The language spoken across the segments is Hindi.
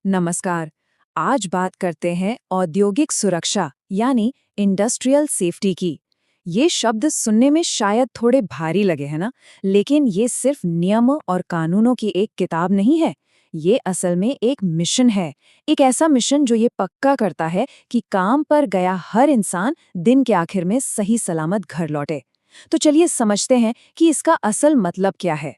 नमस्कार। आज बात करते हैं औद्योगिक सुरक्षा यानी इंडस्ट्रियल सेफ्टी की। ये शब्द सुनने में शायद थोड़े भारी लगे है ना, लेकिन ये सिर्फ नियम और कानूनों की एक किताब नहीं है। ये असल में एक मिशन है, एक ऐसा मिशन जो ये पक्का करता है कि काम पर गया हर इंसान दिन के आखिर में सही सलामत घर लौटे। तो चलिए समझते हैं कि इसका असल मतलब क्या है।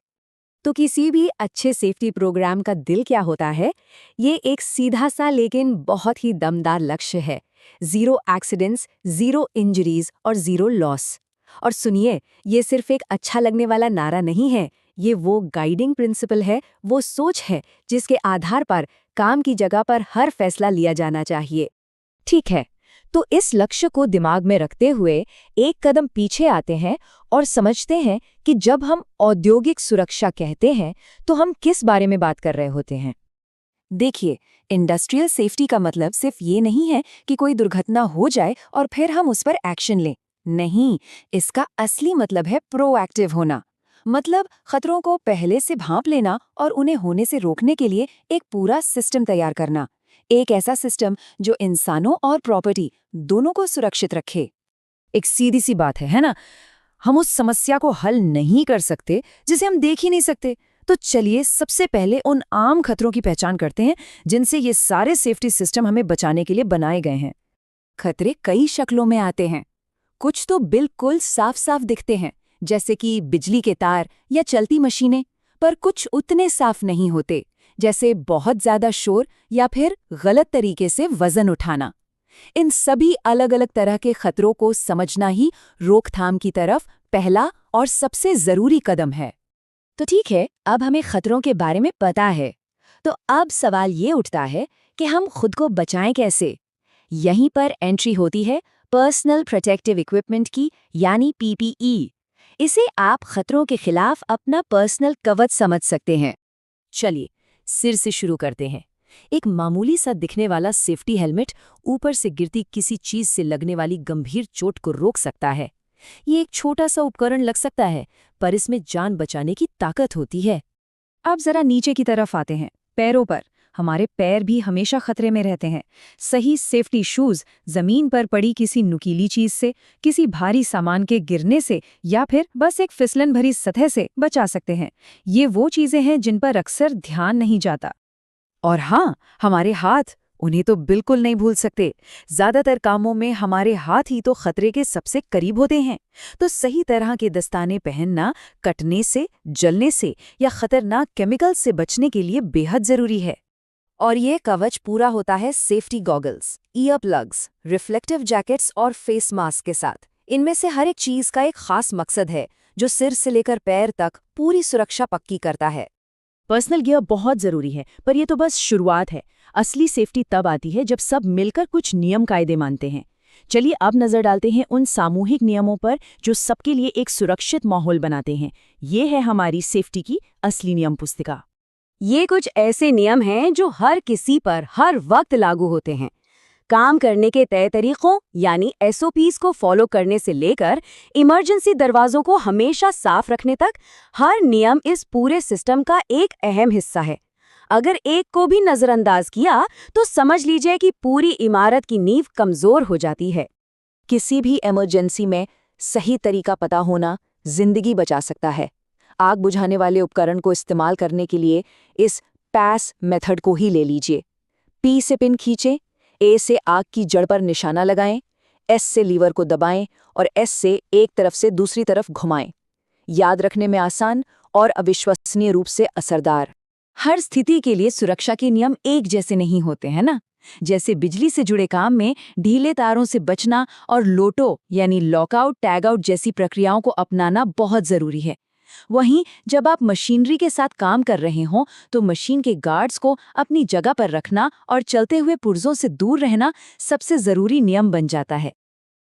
तो किसी भी अच्छे सेफ्टी प्रोग्राम का दिल क्या होता है? ये एक सीधा सा लेकिन बहुत ही दमदार लक्ष्य है। ज़ीरो एक्सीडेंट्स, ज़ीरो इंजरीज और ज़ीरो लॉस। और सुनिए, ये सिर्फ एक अच्छा लगने वाला नारा नहीं है। ये वो गाइडिंग प्रिंसिपल है, वो सोच है जिसके आधार पर काम की जगह पर हर फैसला लिया जाना चाहिए। ठीक है, तो इस लक्ष्य को दिमाग में रखते हुए एक कदम पीछे आते हैं और समझते हैं कि जब हम औद्योगिक सुरक्षा कहते हैं तो हम किस बारे में बात कर रहे होते हैं। देखिए, इंडस्ट्रियल सेफ्टी का मतलब सिर्फ ये नहीं है कि कोई दुर्घटना हो जाए और फिर हम उस पर एक्शन लें। नहीं, इसका असली मतलब है प्रोएक्टिव होना। मतलब खतरों को पहले से भांप लेना और उन्हें होने से रोकने के लिए एक पूरा सिस्टम तैयार करना। एक ऐसा सिस्टम जो इंसानों और प्रॉपर्टी दोनों को सुरक्षित रखे। एक सीधी सी बात है ना? हम उस समस्या को हल नहीं कर सकते जिसे हम देख ही नहीं सकते। तो चलिए सबसे पहले उन आम खतरों की पहचान करते हैं जिनसे ये सारे सेफ्टी सिस्टम हमें बचाने के लिए बनाए गए हैं। खतरे कई शक्लों में आते हैं। कुछ तो बिल्कुल साफ साफ दिखते हैं, जैसे कि बिजली के तार या चलती मशीनें, पर कुछ उतने साफ नहीं होते, जैसे बहुत ज्यादा शोर या फिर गलत तरीके से वजन उठाना। इन सभी अलग अलग तरह के खतरों को समझना ही रोकथाम की तरफ पहला और सबसे जरूरी कदम है। तो ठीक है, अब हमें खतरों के बारे में पता है। तो अब सवाल ये उठता है कि हम खुद को बचाएं कैसे? यहीं पर एंट्री होती है पर्सनल प्रोटेक्टिव इक्विपमेंट की, यानी पीपीई। इसे आप खतरों के खिलाफ अपना पर्सनल कवच समझ सकते हैं। चलिए सिर से शुरू करते हैं। एक मामूली सा दिखने वाला सेफ्टी हेलमेट ऊपर से गिरती किसी चीज से लगने वाली गंभीर चोट को रोक सकता है। ये एक छोटा सा उपकरण लग सकता है, पर इसमें जान बचाने की ताकत होती है। अब जरा नीचे की तरफ आते हैं, पैरों पर। हमारे पैर भी हमेशा खतरे में रहते हैं। सही सेफ्टी शूज जमीन पर पड़ी किसी नुकीली चीज से, किसी भारी सामान के गिरने से या फिर बस एक फिसलन भरी सतह से बचा सकते हैं। ये वो चीजें हैं जिन पर अक्सर ध्यान नहीं जाता। और हाँ, हमारे हाथ, उन्हें तो बिल्कुल नहीं भूल सकते। ज्यादातर कामों में हमारे हाथ ही तो खतरे के सबसे करीब होते हैं। तो सही तरह के दस्ताने पहनना कटने से, जलने से या खतरनाक केमिकल से बचने के लिए बेहद जरूरी है। और ये कवच पूरा होता है safety goggles, ear plugs, reflective jackets और फेस मास्क के साथ। इनमें से हर एक चीज का एक खास मकसद है जो सिर से लेकर पैर तक पूरी सुरक्षा पक्की करता है। पर्सनल गियर बहुत जरूरी है, पर यह तो बस शुरुआत है। असली सेफ्टी तब आती है जब सब मिलकर कुछ नियम कायदे मानते हैं। चलिए अब नजर डालते हैं उन सामूहिक नियमों पर जो सबके लिए एक सुरक्षित माहौल बनाते हैं। ये है हमारी सेफ्टी की असली नियम पुस्तिका। ये कुछ ऐसे नियम हैं जो हर किसी पर हर वक्त लागू होते हैं। काम करने के तय तरीकों यानी एसओपीज को फॉलो करने से लेकर इमरजेंसी दरवाजों को हमेशा साफ रखने तक, हर नियम इस पूरे सिस्टम का एक अहम हिस्सा है। अगर एक को भी नजरअंदाज किया तो समझ लीजिए कि पूरी इमारत की नींव कमजोर हो जाती है। किसी भी इमरजेंसी में सही तरीका पता होना जिंदगी बचा सकता है। आग बुझाने वाले उपकरण को इस्तेमाल करने के लिए इस पैस मेथड को ही ले लीजिए। पी से पिन खींचें, ए से आग की जड़ पर निशाना लगाएं, एस से लीवर को दबाएं और एस से एक तरफ से दूसरी तरफ घुमाएं। याद रखने में आसान और अविश्वसनीय रूप से असरदार। हर स्थिति के लिए सुरक्षा के नियम एक जैसे नहीं होते हैं ना। जैसे बिजली से जुड़े काम में ढीले तारों से बचना और लोटो यानी लॉकआउट टैगआउट जैसी प्रक्रियाओं को अपनाना बहुत जरूरी है। वहीं जब आप मशीनरी के साथ काम कर रहे हों तो मशीन के गार्ड्स को अपनी जगह पर रखना और चलते हुए पुर्जों से दूर रहना सबसे जरूरी नियम बन जाता है।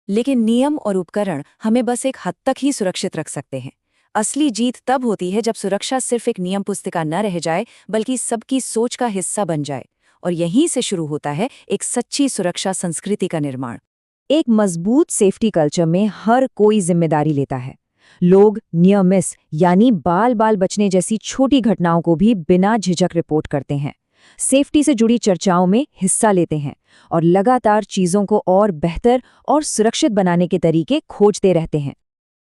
लेकिन नियम और उपकरण हमें बस एक हद तक ही सुरक्षित रख सकते हैं। असली जीत तब होती है जब सुरक्षा सिर्फ एक नियम पुस्तिका न रह जाए, बल्कि सबकी सोच का हिस्सा बन जाए। और यहीं से शुरू होता है एक सच्ची सुरक्षा संस्कृति का निर्माण। एक मजबूत सेफ्टी कल्चर में हर कोई जिम्मेदारी लेता है। लोग नियर मिस यानी बाल बाल बचने जैसी छोटी घटनाओं को भी बिना झिझक रिपोर्ट करते हैं। सेफ्टी से जुड़ी चर्चाओं में हिस्सा लेते हैं और लगातार चीज़ों को और बेहतर और सुरक्षित बनाने के तरीके खोजते रहते हैं।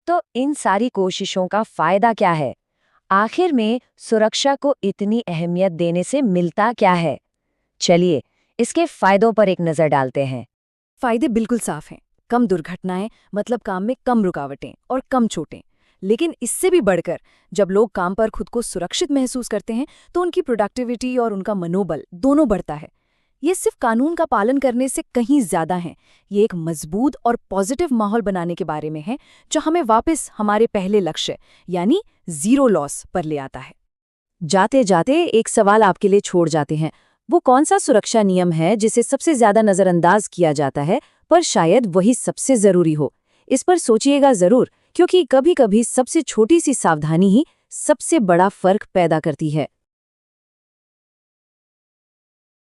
तो इन सारी कोशिशों का फायदा क्या है? आखिर में सुरक्षा को इतनी अहमियत देने से मिलता क्या है? चलिए इसके फायदों पर एक नज़र डालते हैं। फायदे बिल्कुल साफ हैं। कम दुर्घटनाएं, मतलब काम में कम रुकावटें और कम चोटें। लेकिन इससे भी बढ़कर जब लोग काम पर खुद को सुरक्षित महसूस करते हैं तो उनकी प्रोडक्टिविटी और उनका मनोबल दोनों बढ़ता है। ये सिर्फ कानून का पालन करने से कहीं ज्यादा है। ये एक मजबूत और पॉजिटिव माहौल बनाने के बारे में है, जो हमें वापस हमारे पहले लक्ष्य यानी जीरो लॉस पर ले आता है। जाते जाते एक सवाल आपके लिए छोड़ जाते हैं। वो कौन सा सुरक्षा नियम है जिसे सबसे ज्यादा नजरअंदाज किया जाता है, पर शायद वही सबसे जरूरी हो? इस पर सोचिएगा जरूर, क्योंकि कभी-कभी सबसे छोटी सी सावधानी ही सबसे बड़ा फर्क पैदा करती है।